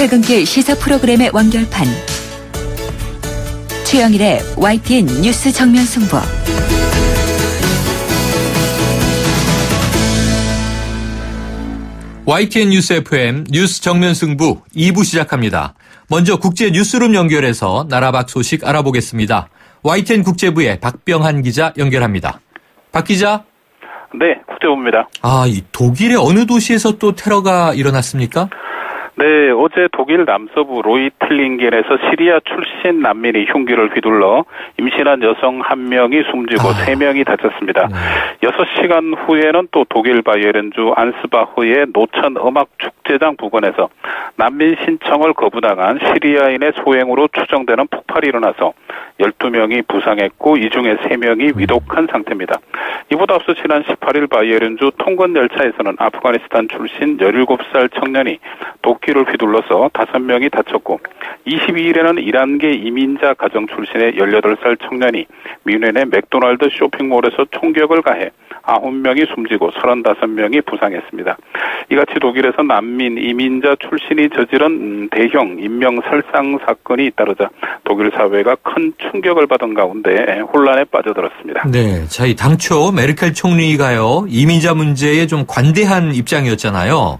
퇴근길 시사 프로그램의 완결판. 최영일의 YTN 뉴스 정면 승부. YTN 뉴스 FM 뉴스 정면 승부 2부 시작합니다. 먼저 국제 뉴스룸 연결해서 나라 밖 소식 알아보겠습니다. YTN 국제부의 박병한 기자 연결합니다. 박 기자. 네, 국제부입니다. 이 독일의 어느 도시에서 또 테러가 일어났습니까? 네, 어제 독일 남서부 로이틀링겐에서 시리아 출신 난민이 흉기를 휘둘러 임신한 여성 1명이 숨지고 3명이 다쳤습니다. 6시간 후에는 또 독일 바이에른주 안스바흐의 노천 음악축제장 부근에서 난민 신청을 거부당한 시리아인의 소행으로 추정되는 폭발이 일어나서 12명이 부상했고 이 중에 3명이 위독한 상태입니다. 이보다 앞서 지난 18일 바이에른주 통근 열차에서는 아프가니스탄 출신 17살 청년이 도끼를 휘둘러서 5명이 다쳤고 22일에는 이란계 이민자 가정 출신의 18살 청년이 뮌헨의 맥도날드 쇼핑몰에서 총격을 가해 9명이 숨지고 35명이 부상했습니다. 이같이 독일에서 난민, 이민자 출신이 저지른 대형 인명살상 사건이 잇따르자 독일 사회가 큰 충격을 받은 가운데 혼란에 빠져들었습니다. 네, 자, 이 당초 메르켈 총리가요, 이민자 문제에 좀 관대한 입장이었잖아요.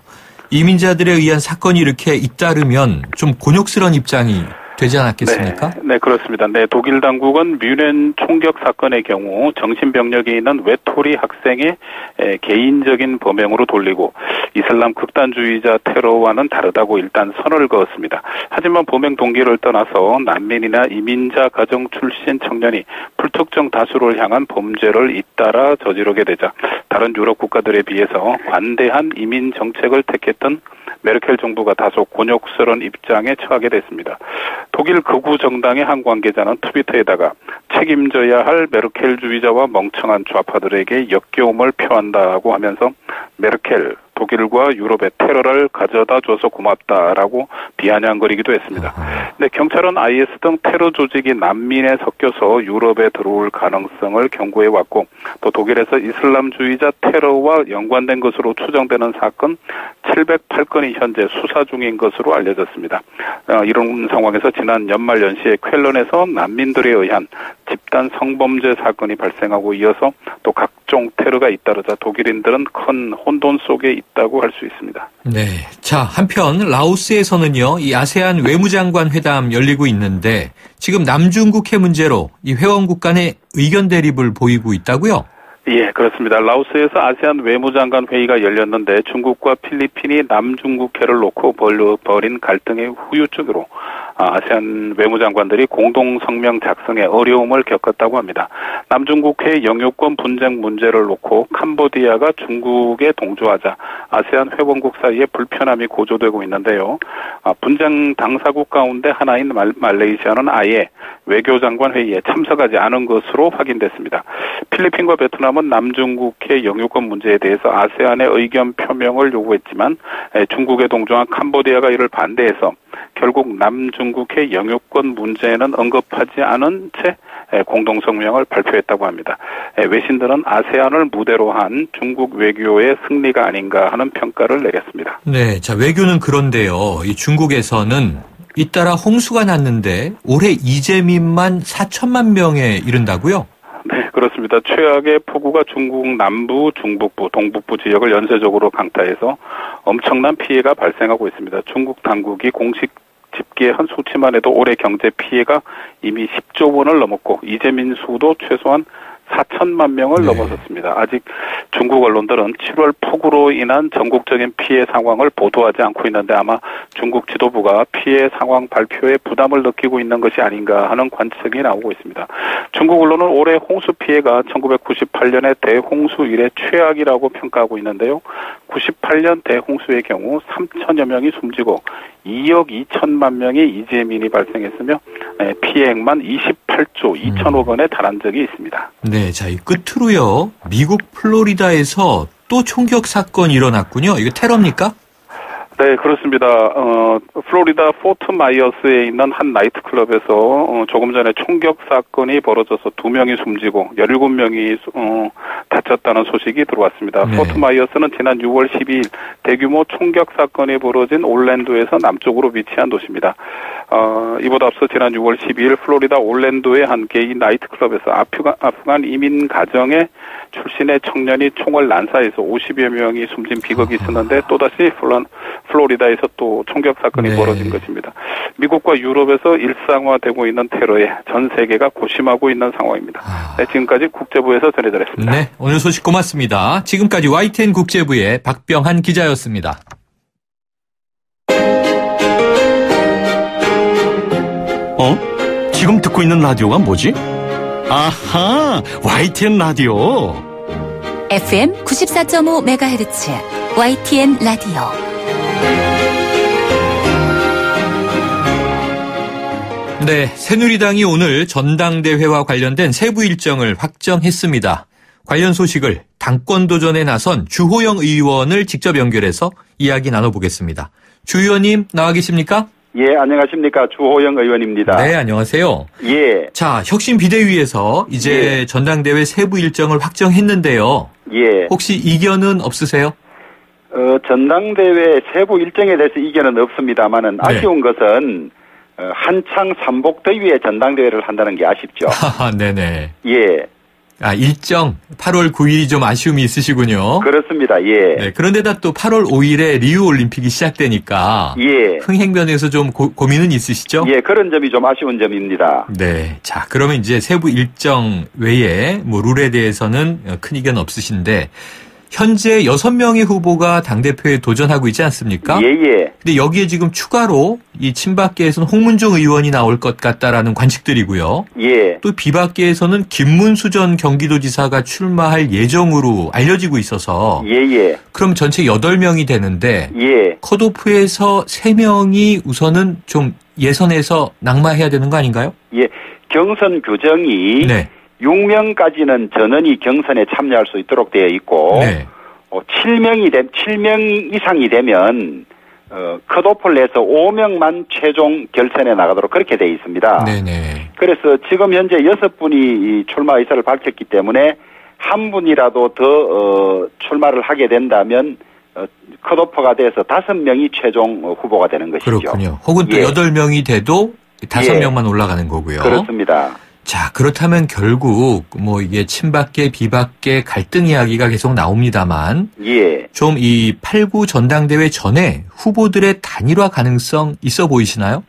이민자들에 의한 사건이 이렇게 잇따르면 좀 곤욕스러운 입장이 되지 않았겠습니까? 네, 그렇습니다. 네, 독일 당국은 뮌헨 총격 사건의 경우 정신병력이 있는 외톨이 학생의 개인적인 범행으로 돌리고 이슬람 극단주의자 테러와는 다르다고 일단 선을 그었습니다. 하지만 범행 동기를 떠나서 난민이나 이민자 가정 출신 청년이 불특정 다수를 향한 범죄를 잇따라 저지르게 되자 다른 유럽 국가들에 비해서 관대한 이민 정책을 택했던 메르켈 정부가 다소 곤욕스러운 입장에 처하게 됐습니다. 독일 극우 정당의 한 관계자는 트위터에다가 책임져야 할 메르켈주의자와 멍청한 좌파들에게 역겨움을 표한다고 하면서 메르켈, 독일과 유럽의 테러를 가져다 줘서 고맙다라고 비아냥거리기도 했습니다. 근데 경찰은 IS 등 테러 조직이 난민에 섞여서 유럽에 들어올 가능성을 경고해왔고 또 독일에서 이슬람주의자 테러와 연관된 것으로 추정되는 사건 708건이 현재 수사 중인 것으로 알려졌습니다. 이런 상황에서 지난 연말 연시에 쾰른에서 난민들에 의한 집단 성범죄 사건이 발생하고 이어서 또 각종 테러가 잇따르자 독일인들은 큰 혼돈 속에 있다고 할 수 있습니다. 네. 자, 한편 라오스에서는요, 이 아세안 외무장관 회담 열리고 있는데 지금 남중국해 문제로 이 회원국 간의 의견 대립을 보이고 있다고요? 예, 그렇습니다. 라오스에서 아세안 외무장관 회의가 열렸는데 중국과 필리핀이 남중국해를 놓고 벌인 갈등의 후유증으로 아세안 외무장관들이 공동 성명 작성에 어려움을 겪었다고 합니다. 남중국해 영유권 분쟁 문제를 놓고 캄보디아가 중국에 동조하자 아세안 회원국 사이에 불편함이 고조되고 있는데요. 분쟁 당사국 가운데 하나인 말레이시아는 아예 외교장관 회의에 참석하지 않은 것으로 확인됐습니다. 필리핀과 베트남은 남중국해 영유권 문제에 대해서 아세안의 의견 표명을 요구했지만 중국에 동조한 캄보디아가 이를 반대해서 결국 남중국해 영유권 문제는 언급하지 않은 채 공동성명을 발표했다고 합니다. 외신들은 아세안을 무대로 한 중국 외교의 승리가 아닌가 하는 평가를 내렸습니다. 네, 자, 외교는 그런데요. 이 중국에서는 잇따라 홍수가 났는데 올해 이재민만 4천만 명에 이른다고요? 네, 그렇습니다. 최악의 폭우가 중국 남부, 중북부, 동북부 지역을 연쇄적으로 강타해서 엄청난 피해가 발생하고 있습니다. 중국 당국이 공식 집계한 수치만 해도 올해 경제 피해가 이미 10조 원을 넘었고 이재민 수도 최소한 4천만 명을 넘어섰습니다. 아직 중국 언론들은 7월 폭우로 인한 전국적인 피해 상황을 보도하지 않고 있는데 아마 중국 지도부가 피해 상황 발표에 부담을 느끼고 있는 것이 아닌가 하는 관측이 나오고 있습니다. 중국 언론은 올해 홍수 피해가 1998년의 대홍수 이래 최악이라고 평가하고 있는데요. 98년 대홍수의 경우 3천여 명이 숨지고 2억 2천만 명의 이재민이 발생했으며 피해액만 28조 2천억 원에 달한 적이 있습니다. 네, 자, 이 끝으로요. 미국 플로리다에서 또 총격 사건이 일어났군요. 이거 테러입니까? 네, 그렇습니다. 플로리다 포트 마이어스에 있는 한 나이트클럽에서 조금 전에 총격 사건이 벌어져서 2명이 숨지고 17명이 다쳤다는 소식이 들어왔습니다. 네. 포트 마이어스는 지난 6월 12일 대규모 총격 사건이 벌어진 올랜도에서 남쪽으로 위치한 도시입니다. 이보다 앞서 지난 6월 12일 플로리다 올랜도의 한 게이 나이트클럽에서 아프간 이민 가정의 출신의 청년이 총을 난사해서 50여 명이 숨진 비극이 있었는데 또다시 플로리다에서 또 총격 사건이 네. 벌어진 것입니다. 미국과 유럽에서 일상화되고 있는 테러에 전 세계가 고심하고 있는 상황입니다. 네, 지금까지 국제부에서 전해드렸습니다. 네, 오늘 소식 고맙습니다. 지금까지 YTN 국제부의 박병한 기자였습니다. 지금 듣고 있는 라디오가 뭐지? 아하, YTN 라디오. FM 94.5MHz YTN 라디오. 네, 새누리당이 오늘 전당대회와 관련된 세부 일정을 확정했습니다. 관련 소식을 당권 도전에 나선 주호영 의원을 직접 연결해서 이야기 나눠보겠습니다. 주 의원님 나와 계십니까? 예, 안녕하십니까. 주호영 의원입니다. 네, 안녕하세요. 예, 자, 혁신비대위에서 이제 전당대회 세부 일정을 확정했는데요. 예. 혹시 이견은 없으세요? 전당대회 세부 일정에 대해서 이견은 없습니다만은 네. 아쉬운 것은 한창 삼복더위에 전당대회를 한다는 게 아쉽죠. 하하, 네네. 예, 아, 일정 8월 9일이 좀 아쉬움이 있으시군요. 그렇습니다. 예, 네, 그런데다 또 8월 5일에 리우 올림픽이 시작되니까 예, 흥행면에서 좀 고민은 있으시죠? 예, 그런 점이 좀 아쉬운 점입니다. 네. 자, 그러면 이제 세부 일정 외에 뭐 룰에 대해서는 큰 이견 없으신데 현재 6명의 후보가 당대표에 도전하고 있지 않습니까? 예, 예, 근데 여기에 지금 추가로 이 친박계에서는 홍문종 의원이 나올 것 같다라는 관측들이고요. 예, 또 비박계에서는 김문수 전 경기도지사가 출마할 예정으로 알려지고 있어서 예, 예, 그럼 전체 8명이 되는데 예. 컷오프에서 3명이 우선은 좀 예선에서 낙마해야 되는 거 아닌가요? 예, 경선 규정이 네. 6명까지는 전원이 경선에 참여할 수 있도록 되어 있고 네. 7명 이상이 되면 컷오프를 내서 5명만 최종 결선에 나가도록 그렇게 되어 있습니다. 네네. 그래서 지금 현재 6분이 출마 의사를 밝혔기 때문에 한 분이라도 더 출마를 하게 된다면 컷오프가 돼서 5명이 최종 후보가 되는 것이죠. 그렇군요. 혹은 또 예. 8명이 돼도 5명만 올라가는 거고요. 그렇습니다. 자, 그렇다면 결국 뭐 이게 친박계, 비박계 갈등 이야기가 계속 나옵니다만 예. 좀 이 8.9 전당대회 전에 후보들의 단일화 가능성 있어 보이시나요?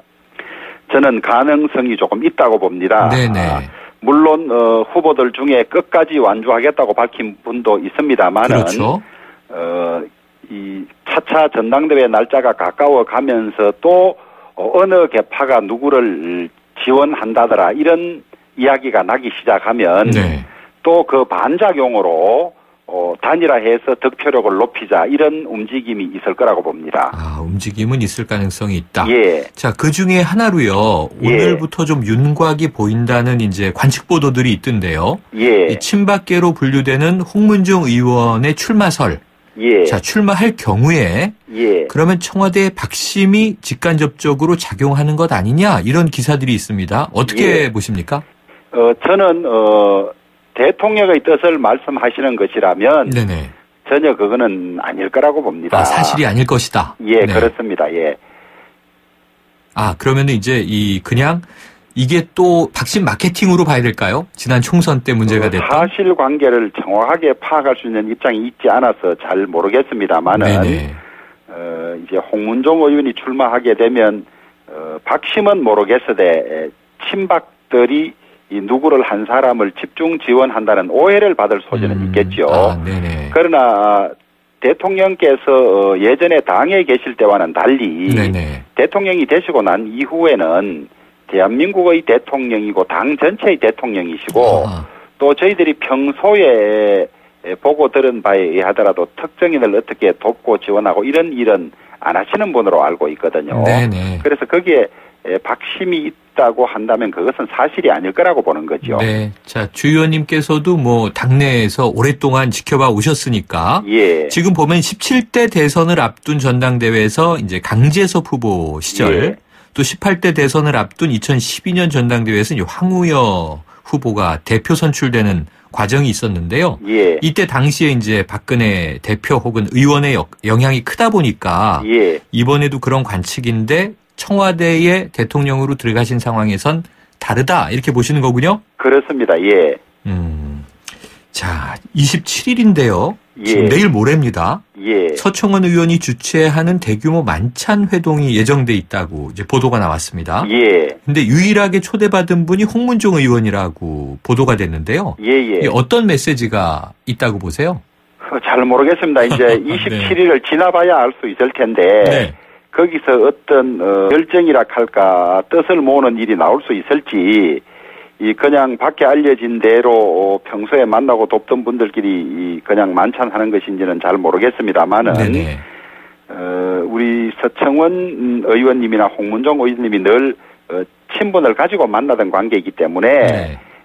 저는 가능성이 조금 있다고 봅니다. 네네. 물론 후보들 중에 끝까지 완주하겠다고 밝힌 분도 있습니다만은 그렇죠. 이 차차 전당대회 날짜가 가까워 가면서 또 어느 계파가 누구를 지원한다더라 이런 이야기가 나기 시작하면 네. 또 그 반작용으로 단일화해서 득표력을 높이자 이런 움직임이 있을 거라고 봅니다. 아, 움직임은 있을 가능성이 있다. 예. 자, 그 중에 하나로요. 예. 오늘부터 좀 윤곽이 보인다는 이제 관측 보도들이 있던데요. 예. 이 친박계로 분류되는 홍문종 의원의 출마설. 예. 자, 출마할 경우에 예. 그러면 청와대의 박심이 직간접적으로 작용하는 것 아니냐 이런 기사들이 있습니다. 어떻게 예. 보십니까? 저는 대통령의 뜻을 말씀하시는 것이라면 네네. 전혀 그거는 아닐 거라고 봅니다. 아, 사실이 아닐 것이다. 예, 네. 그렇습니다. 예. 아, 그러면은 이제 그냥 이게 또 박심 마케팅으로 봐야 될까요? 지난 총선 때 문제가 됐던. 사실관계를 정확하게 파악할 수 있는 입장이 있지 않아서 잘 모르겠습니다만은 네네. 이제 홍문종 의원이 출마하게 되면 박심은 모르겠으되 친박들이 이 누구를 한 사람을 집중 지원한다는 오해를 받을 소지는 있겠죠. 아, 네네. 그러나 대통령께서 예전에 당에 계실 때와는 달리 네네. 대통령이 되시고 난 이후에는 대한민국의 대통령이고 당 전체의 대통령이시고 아하. 또 저희들이 평소에 보고 들은 바에 의하더라도 특정인을 어떻게 돕고 지원하고 이런 일은 안 하시는 분으로 알고 있거든요. 네네. 그래서 거기에 박심이 있다고 한다면 그것은 사실이 아닐 거라고 보는 거죠. 네. 자, 주 의원님께서도 뭐 당내에서 오랫동안 지켜봐 오셨으니까 예. 지금 보면 17대 대선을 앞둔 전당대회에서 이제 강재섭 후보 시절 예. 또 18대 대선을 앞둔 2012년 전당대회에서 이제 황우여 후보가 대표 선출되는 과정이 있었는데요. 예. 이때 당시에 이제 박근혜 대표 혹은 의원의 영향이 크다 보니까 예. 이번에도 그런 관측인데 청와대에 대통령으로 들어가신 상황에선 다르다 이렇게 보시는 거군요. 그렇습니다. 예. 자, 27일인데요. 예. 지금 내일 모레입니다. 예. 서청원 의원이 주최하는 대규모 만찬 회동이 예정돼 있다고 이제 보도가 나왔습니다. 예. 근데 유일하게 초대받은 분이 홍문종 의원이라고 보도가 됐는데요. 예. 예. 어떤 메시지가 있다고 보세요? 잘 모르겠습니다. 이제 27일을 지나봐야 알 수 있을 텐데 네. 거기서 어떤 결정이라 할까 뜻을 모으는 일이 나올 수 있을지 그냥 밖에 알려진 대로 평소에 만나고 돕던 분들끼리 그냥 만찬하는 것인지는 잘 모르겠습니다만은 네네. 우리 서청원 의원님이나 홍문종 의원님이 늘 친분을 가지고 만나던 관계이기 때문에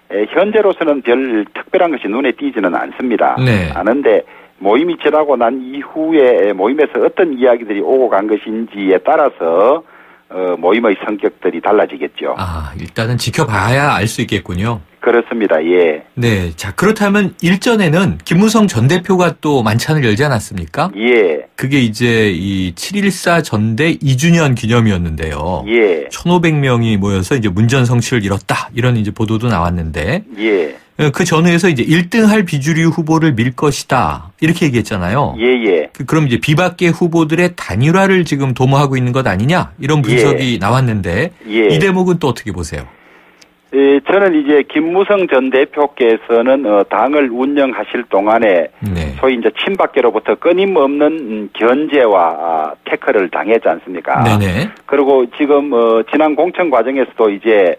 네. 현재로서는 별 특별한 것이 눈에 띄지는 않습니다. 네. 않은데 모임이 지나고 난 이후에 모임에서 어떤 이야기들이 오고 간 것인지에 따라서 모임의 성격들이 달라지겠죠. 아, 일단은 지켜봐야 알 수 있겠군요. 그렇습니다. 예. 네. 자, 그렇다면 일전에는 김무성 전 대표가 또 만찬을 열지 않았습니까? 예. 그게 이제 이 7.14 전대 2주년 기념이었는데요. 예. 1,500명이 모여서 이제 문전성시를 이뤘다. 이런 이제 보도도 나왔는데. 예. 그 전후에서 이제 1등할 비주류 후보를 밀 것이다. 이렇게 얘기했잖아요. 예, 예. 그럼 이제 비박계 후보들의 단일화를 지금 도모하고 있는 것 아니냐? 이런 분석이 나왔는데. 예. 이 대목은 또 어떻게 보세요? 예, 저는 이제 김무성 전 대표께서는 당을 운영하실 동안에 네. 소위 이제 친박계로부터 끊임없는 견제와 태클을 당했지 않습니까? 네네. 그리고 지금 지난 공천 과정에서도 이제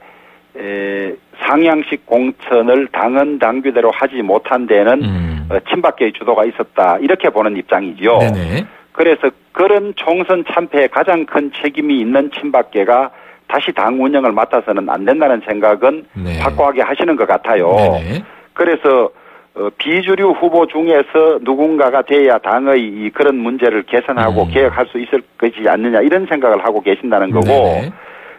상향식 공천을 당헌 당규대로 하지 못한 데는 친박계의 주도가 있었다 이렇게 보는 입장이지요. 네네. 그래서 그런 총선 참패에 가장 큰 책임이 있는 친박계가 다시 당 운영을 맡아서는 안 된다는 생각은 네. 확고하게 하시는 것 같아요. 네네. 그래서 비주류 후보 중에서 누군가가 돼야 당의 그런 문제를 개선하고 개혁할 수 있을 것이지 않느냐 이런 생각을 하고 계신다는 거고 네네.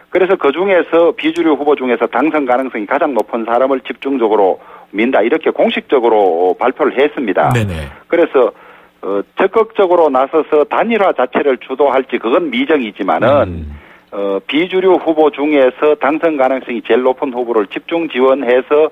그래서 그중에서 비주류 후보 중에서 당선 가능성이 가장 높은 사람을 집중적으로 민다 이렇게 공식적으로 발표를 했습니다. 네네. 그래서 적극적으로 나서서 단일화 자체를 주도할지 그건 미정이지만은 비주류 후보 중에서 당선 가능성이 제일 높은 후보를 집중 지원해서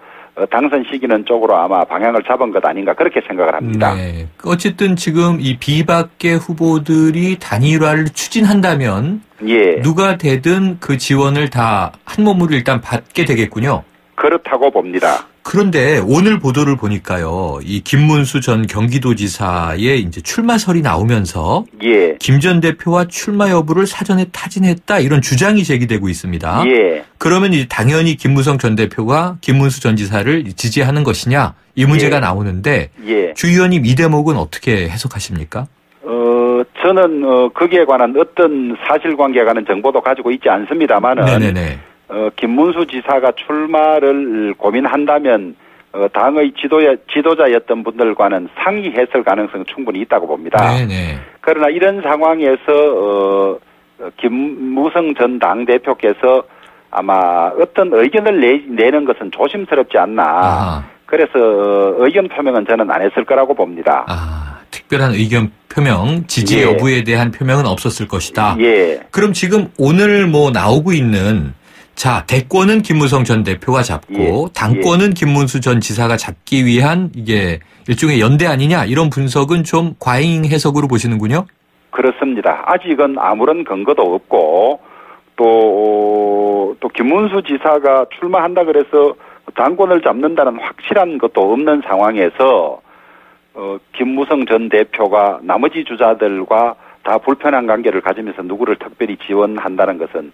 당선 시기는 쪽으로 아마 방향을 잡은 것 아닌가 그렇게 생각을 합니다. 네. 어쨌든 지금 이 비박계 후보들이 단일화를 추진한다면 예. 누가 되든 그 지원을 다 한 몸으로 일단 받게 되겠군요. 그렇다고 봅니다. 그런데 오늘 보도를 보니까요, 이 김문수 전 경기도지사의 이제 출마설이 나오면서 예. 김 전 대표와 출마 여부를 사전에 타진했다 이런 주장이 제기되고 있습니다. 예. 그러면 이제 당연히 김무성 전 대표가 김문수 전 지사를 지지하는 것이냐 이 문제가 예. 나오는데 예. 주 의원님 이 대목은 어떻게 해석하십니까? 저는 거기에 관한 어떤 사실관계에 관한 정보도 가지고 있지 않습니다만은 네네네. 김문수 지사가 출마를 고민한다면 당의 지도자였던 분들과는 상의했을 가능성은 충분히 있다고 봅니다. 네네. 그러나 이런 상황에서 김무성 전 당대표께서 아마 어떤 의견을 내는 것은 조심스럽지 않나. 아하. 그래서 의견 표명은 저는 안 했을 거라고 봅니다. 특별한 의견 표명, 지지 예. 여부에 대한 표명은 없었을 것이다. 예. 그럼 지금 오늘 나오고 있는 자, 대권은 김무성 전 대표가 잡고 예. 당권은 김문수 전 지사가 잡기 위한 이게 일종의 연대 아니냐 이런 분석은 좀 과잉 해석으로 보시는군요. 그렇습니다. 아직은 아무런 근거도 없고 또 김문수 지사가 출마한다 그래서 당권을 잡는다는 확실한 것도 없는 상황에서 김무성 전 대표가 나머지 주자들과 다 불편한 관계를 가지면서 누구를 특별히 지원한다는 것은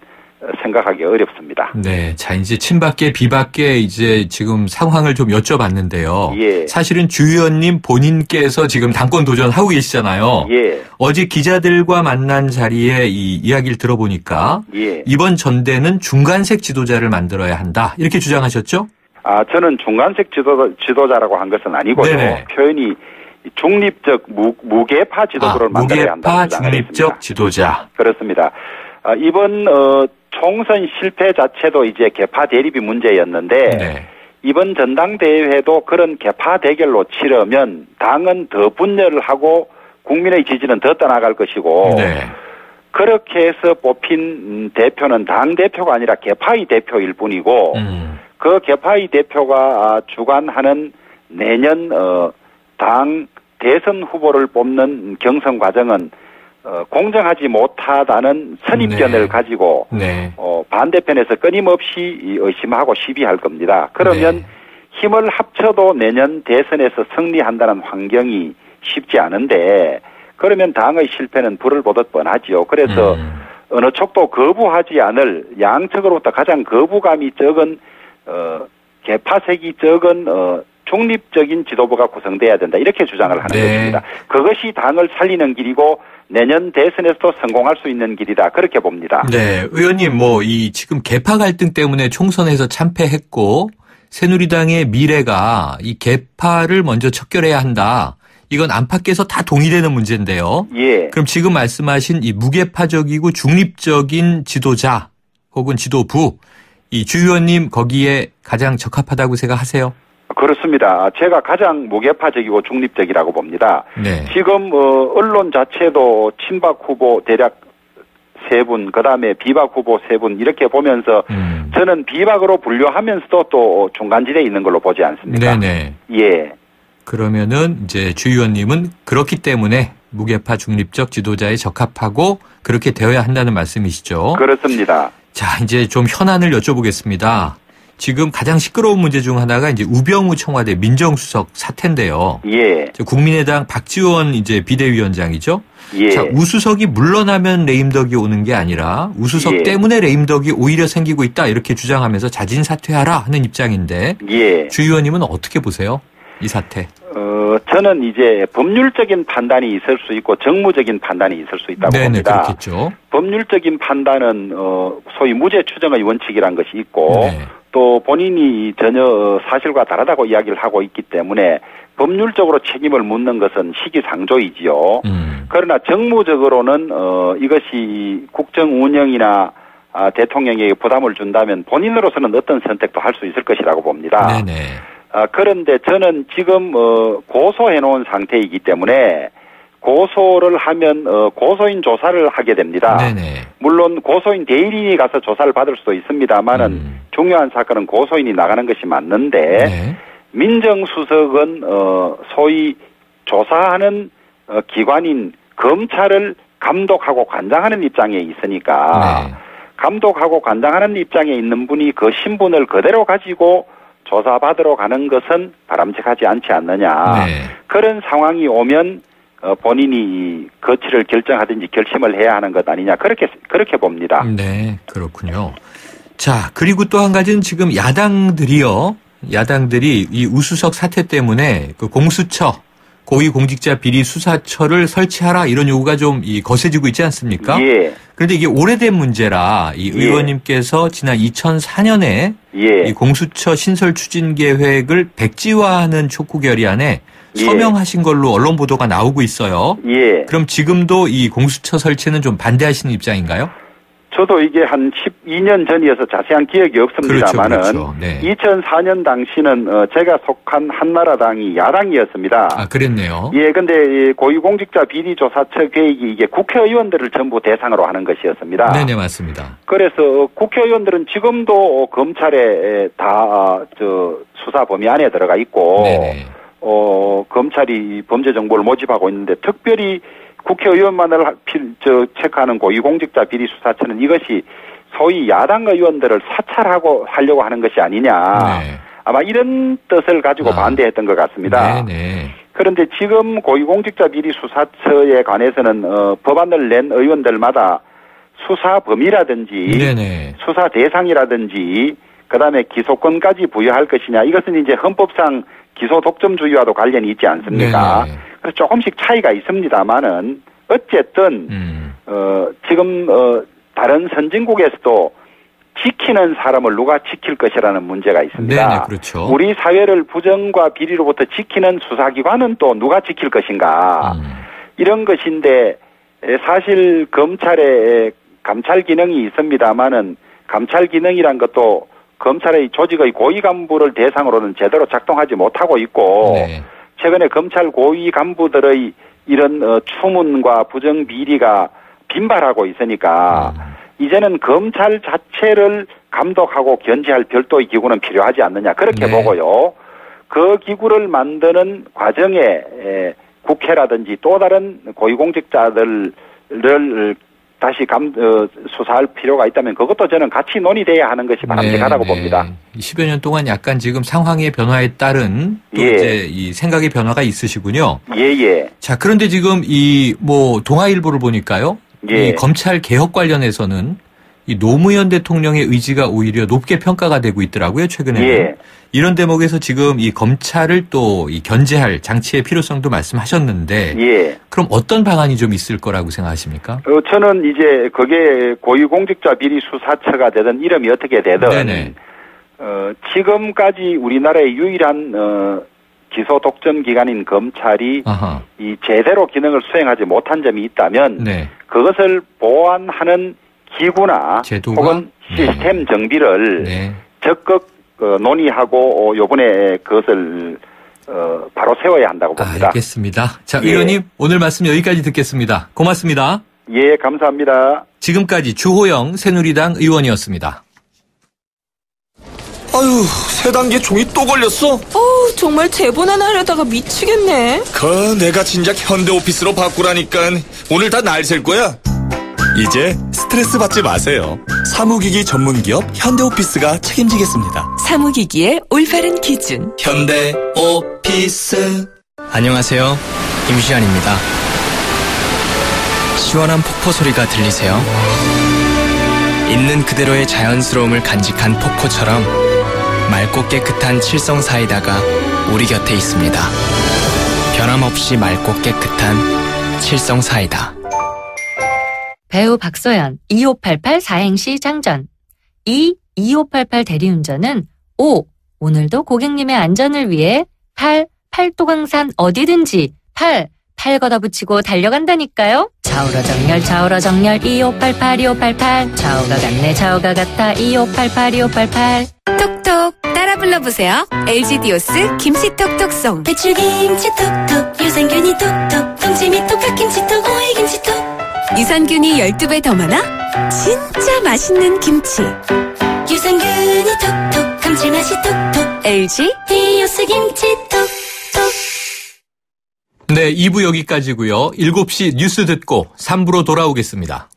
생각하기 어렵습니다. 네. 자, 이제 친박계, 비박계 이제 지금 상황을 좀 여쭤봤는데요. 예. 사실은 주 의원님 본인께서 지금 당권 도전하고 계시잖아요. 예. 어제 기자들과 만난 자리에 이 이야기를 들어보니까 예. 이번 전대는 중간색 지도자를 만들어야 한다. 이렇게 주장하셨죠? 저는 중간색 지도자라고 한 것은 아니고요. 네네. 표현이 중립적 무개파 지도부를 만들어야 한다는 무개파 중립적 지도자. 그렇습니다. 이번 총선 실패 자체도 이제 개파 대립이 문제였는데 네. 이번 전당대회도 그런 개파 대결로 치르면 당은 더 분열을 하고 국민의 지지는 더 떠나갈 것이고 네. 그렇게 해서 뽑힌 대표는 당 대표가 아니라 개파의 대표일 뿐이고 그 개파의 대표가 주관하는 내년 당 대선 후보를 뽑는 경선 과정은 공정하지 못하다는 선입견을 네. 가지고 네. 반대편에서 끊임없이 의심하고 시비할 겁니다. 그러면 네. 힘을 합쳐도 내년 대선에서 승리한다는 환경이 쉽지 않은데 그러면 당의 실패는 불을 보듯 뻔하지요. 그래서 어느 쪽도 거부하지 않을 양측으로부터 가장 거부감이 적은 개파색이 적은 중립적인 지도부가 구성돼야 된다. 이렇게 주장을 하는 네. 것입니다. 그것이 당을 살리는 길이고 내년 대선에서도 성공할 수 있는 길이다. 그렇게 봅니다. 네. 의원님, 이 지금 개파 갈등 때문에 총선에서 참패했고 새누리당의 미래가 이 개파를 먼저 척결해야 한다. 이건 안팎에서 다 동의되는 문제인데요. 예. 그럼 지금 말씀하신 이 무개파적이고 중립적인 지도자 혹은 지도부, 이 주 의원님 거기에 가장 적합하다고 생각하세요? 그렇습니다. 제가 가장 무개파적이고 중립적이라고 봅니다. 네. 지금 언론 자체도 친박 후보 대략 3분, 그다음에 비박 후보 3분 이렇게 보면서 저는 비박으로 분류하면서도 또 중간지대에 있는 걸로 보지 않습니까? 네네. 예. 그러면은 이제 주 의원님은 그렇기 때문에 무개파 중립적 지도자에 적합하고 그렇게 되어야 한다는 말씀이시죠? 그렇습니다. 자, 이제 좀 현안을 여쭤보겠습니다. 지금 가장 시끄러운 문제 중 하나가 이제 우병우 청와대 민정수석 사태인데요. 예. 국민의당 박지원 이제 비대위원장이죠. 예. 자, 우수석이 물러나면 레임덕이 오는 게 아니라 우수석 예. 때문에 레임덕이 오히려 생기고 있다 이렇게 주장하면서 자진 사퇴하라 하는 입장인데 예. 주 의원님은 어떻게 보세요? 이 사태. 저는 이제 법률적인 판단이 있을 수 있고 정무적인 판단이 있을 수 있다고 네네, 봅니다. 그렇겠죠. 법률적인 판단은 소위 무죄 추정의 원칙이란 것이 있고 네. 또 본인이 전혀 사실과 다르다고 이야기를 하고 있기 때문에 법률적으로 책임을 묻는 것은 시기상조이지요. 그러나 정무적으로는 이것이 국정 운영이나 대통령에게 부담을 준다면 본인으로서는 어떤 선택도 할 수 있을 것이라고 봅니다. 네네. 그런데 저는 지금 고소해 놓은 상태이기 때문에 고소를 하면 고소인 조사를 하게 됩니다. 네네. 물론 고소인 대리인이 가서 조사를 받을 수도 있습니다만은 중요한 사건은 고소인이 나가는 것이 맞는데 네. 민정수석은 소위 조사하는 기관인 검찰을 감독하고 관장하는 입장에 있으니까 네. 감독하고 관장하는 입장에 있는 분이 그 신분을 그대로 가지고 조사받으러 가는 것은 바람직하지 않지 않느냐. 네. 그런 상황이 오면 본인이 거취를 결정하든지 결심을 해야 하는 것 아니냐. 그렇게 봅니다. 네, 그렇군요. 자, 그리고 또 한 가지는 지금 야당들이 이 우수석 사태 때문에 그 공수처, 고위공직자 비리 수사처를 설치하라 이런 요구가 좀 거세지고 있지 않습니까? 예. 그런데 이게 오래된 문제라 이 의원님께서 지난 2004년에 예. 이 공수처 신설 추진 계획을 백지화하는 촉구 결의안에 서명하신 걸로 언론 보도가 나오고 있어요. 예. 그럼 지금도 이 공수처 설치는 좀 반대하시는 입장인가요? 저도 이게 한 12년 전이어서 자세한 기억이 없습니다만은 그렇죠. 네. 2004년 당시는 제가 속한 한나라당이 야당이었습니다. 아, 그랬네요. 예, 근데 고위공직자 비리조사처 계획이 이게 국회의원들을 전부 대상으로 하는 것이었습니다. 네네, 맞습니다. 그래서 국회의원들은 지금도 검찰에 다 수사 범위 안에 들어가 있고 네네. 검찰이 범죄 정보를 모집하고 있는데 특별히 국회의원만을 체크하는 고위공직자 비리 수사처는 이것이 소위 야당 의원들을 사찰하고 하려고 하는 것이 아니냐. 네. 아마 이런 뜻을 가지고 반대했던 것 같습니다. 네네. 그런데 지금 고위공직자 비리 수사처에 관해서는 법안을 낸 의원들마다 수사 범위라든지 네네. 수사 대상이라든지 그다음에 기소권까지 부여할 것이냐 이것은 이제 헌법상 기소 독점주의와도 관련이 있지 않습니까? 네네. 그래서 조금씩 차이가 있습니다만은 어쨌든 지금 다른 선진국에서도 지키는 사람을 누가 지킬 것이라는 문제가 있습니다. 네네, 그렇죠. 우리 사회를 부정과 비리로부터 지키는 수사기관은 또 누가 지킬 것인가 이런 것인데 사실 검찰에 감찰 기능이 있습니다만은 감찰 기능이란 것도 검찰의 조직의 고위 간부를 대상으로는 제대로 작동하지 못하고 있고 네. 최근에 검찰 고위 간부들의 이런 추문과 부정 비리가 빈발하고 있으니까 이제는 검찰 자체를 감독하고 견제할 별도의 기구는 필요하지 않느냐 그렇게 네. 보고요. 그 기구를 만드는 과정에 국회라든지 또 다른 고위공직자들을 다시 수사할 필요가 있다면 그것도 저는 같이 논의돼야 하는 것이 바람직하다고 봅니다. 10여 년 동안 약간 지금 상황의 변화에 따른 또 이제 이 생각의 변화가 있으시군요. 예. 자, 그런데 지금 동아일보를 보니까요. 이 검찰 개혁 관련해서는 이 노무현 대통령의 의지가 오히려 높게 평가가 되고 있더라고요, 최근에는. 이런 대목에서 지금 이 검찰을 또 이 견제할 장치의 필요성도 말씀하셨는데 그럼 어떤 방안이 좀 있을 거라고 생각하십니까? 저는 이제 그게 고위공직자 비리 수사처가 되든 이름이 어떻게 되든 네네. 지금까지 우리나라의 유일한 기소 독점 기관인 검찰이 이 제대로 기능을 수행하지 못한 점이 있다면 그것을 보완하는 기구나 제도가? 혹은 시스템 정비를 적극 논의하고 요번에 그것을 바로 세워야 한다고 봅니다. 알겠습니다. 자, 의원님 오늘 말씀 여기까지 듣겠습니다. 고맙습니다. 예, 감사합니다. 지금까지 주호영 새누리당 의원이었습니다. 아유, 세 단계 종이 또 걸렸어? 정말 제본 하나 하려다가 미치겠네. 내가 진작 현대오피스로 바꾸라니까 오늘 다 날 셀 거야. 이제 스트레스 받지 마세요. 사무기기 전문기업 현대오피스가 책임지겠습니다. 사무기기의 올바른 기준 현대오피스. 안녕하세요. 임시안입니다. 시원한 폭포 소리가 들리세요? 있는 그대로의 자연스러움을 간직한 폭포처럼 맑고 깨끗한 칠성 사이다가 우리 곁에 있습니다. 변함없이 맑고 깨끗한 칠성 사이다. 배우 박소연 2588 사행시 장전. 2588 대리운전은 오늘도 고객님의 안전을 위해 팔도강산 어디든지 팔 걷어붙이고 달려간다니까요. 좌우로 정렬 2588 좌우가 같네 좌우가 같아 2588 톡톡 따라 불러보세요. LG 디오스 김치톡톡송. 배출김치 톡톡 유산균이 톡톡 동치미 톡 팥김치 톡 오이김치 톡. 유산균이 12배 더 많아? 진짜 맛있는 김치. 유산균이 톡톡 감칠맛이 톡톡 LG 디오스 김치 톡톡. 네, 2부 여기까지고요. 7시 뉴스 듣고 3부로 돌아오겠습니다.